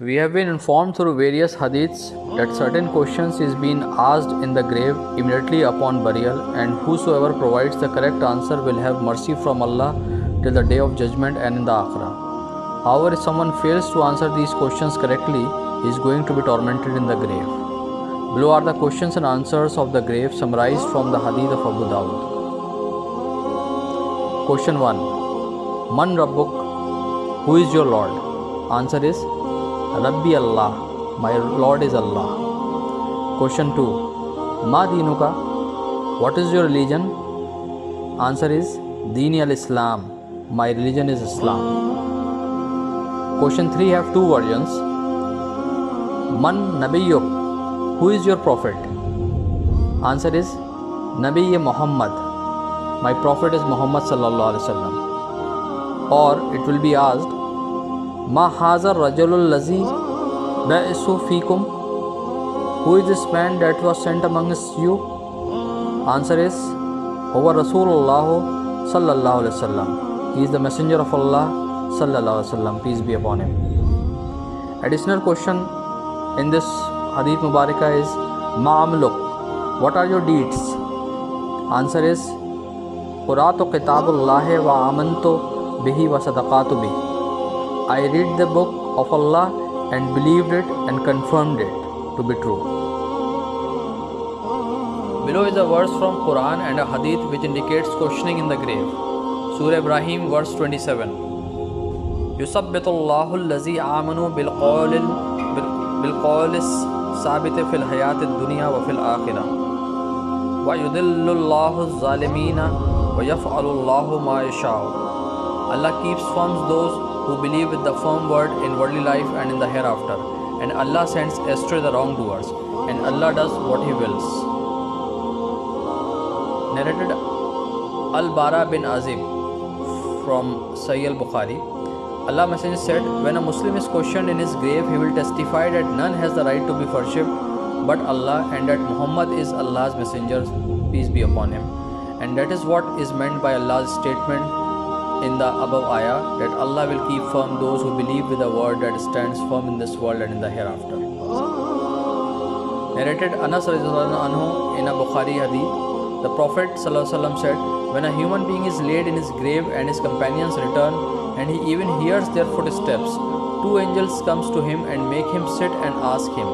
We have been informed through various hadiths that certain questions is being asked in the grave immediately upon burial, and whosoever provides the correct answer will have mercy from Allah till the day of judgment and in the akhirah. However, if someone fails to answer these questions correctly, he is going to be tormented in the grave. Below are the questions and answers of the grave summarized from the hadith of Abu Dawud. Question 1. Man Rabbuk? Who is your Lord? Answer is Rabbi Allah. My Lord is Allah. Question 2. Ma Dinuka? What is your religion? Answer is Dini al-Islam. My religion is Islam. Question 3 have two versions. Man Nabiyyuk? Who is your prophet? Answer is Nabi Muhammad. My prophet is Muhammad sallallahu alaihi wasallam. Or it will be asked, Ma hazar rajulul lazi ba'isu fikum? Who is this man that was sent amongst you? Answer is Huwa Rasulullah sallallahu alaihi wasallam. He is the messenger of Allah sallallahu alaihi wasallam. Peace be upon him. Additional question in this hadith Mubarakah is Ma'amluk? What are your deeds? Answer is Quratu Kitabullahi wa amantu bihi wa sadaqatu bihi. I read the book of Allah and believed it and confirmed it to be true. Below is a verse from Quran and a hadith which indicates questioning in the grave. Surah Ibrahim verse 27. يثبت الله الذي آمنوا بالقول الثابت في الحياة الدنيا وفي الآخرة ويضل الله الظالمين ويفعل الله ما يشاء. Allah keeps firm those who believe with the firm word in worldly life and in the hereafter, and Allah sends astray the wrongdoers, and Allah does what He wills. Narrated Al-Bara bin Azib from Sahih al-Bukhari. Allah Messenger said, when a Muslim is questioned in his grave, he will testify that none has the right to be worshipped but Allah, and that Muhammad is Allah's messenger, peace be upon him. And that is what is meant by Allah's statement in the above ayah, that Allah will keep firm those who believe with a word that stands firm in this world and in the hereafter. Narrated Anas radhiyallahu anhu in a Bukhari hadith, the Prophet ﷺ said, when a human being is laid in his grave and his companions return, and he even hears their footsteps, two angels comes to him and make him sit and ask him,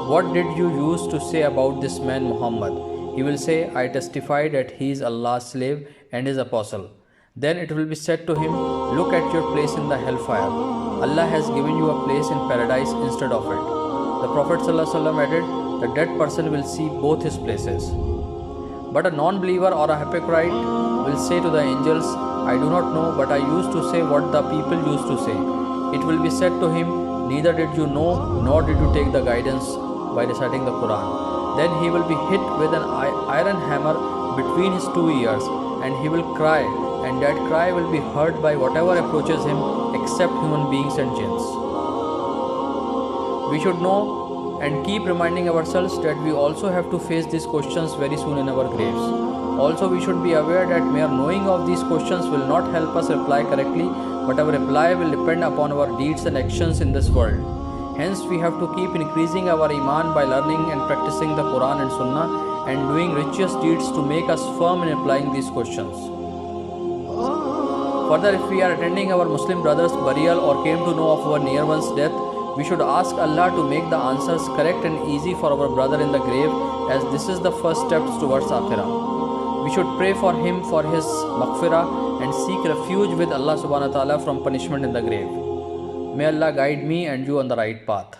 what did you use to say about this man Muhammad? He will say, I testify that he is Allah's slave and his apostle. Then it will be said to him, look at your place in the hellfire. Allah has given you a place in paradise instead of it. The Prophet ﷺ added, the dead person will see both his places. But a non-believer or a hypocrite will say to the angels, I do not know, but I used to say what the people used to say. It will be said to him, neither did you know, nor did you take the guidance by reciting the Quran. Then he will be hit with an iron hammer between his two ears, and he will cry, and that cry will be heard by whatever approaches him except human beings and jinns. We should know and keep reminding ourselves that we also have to face these questions very soon in our graves. Also, we should be aware that mere knowing of these questions will not help us reply correctly, but our reply will depend upon our deeds and actions in this world. Hence, we have to keep increasing our iman by learning and practicing the Quran and Sunnah and doing righteous deeds to make us firm in applying these questions. Further, if we are attending our Muslim brother's burial or came to know of our near one's death, we should ask Allah to make the answers correct and easy for our brother in the grave, as this is the first steps towards Akhirah. We should pray for him for his maghfirah and seek refuge with Allah subhanahu wa ta'ala from punishment in the grave. May Allah guide me and you on the right path.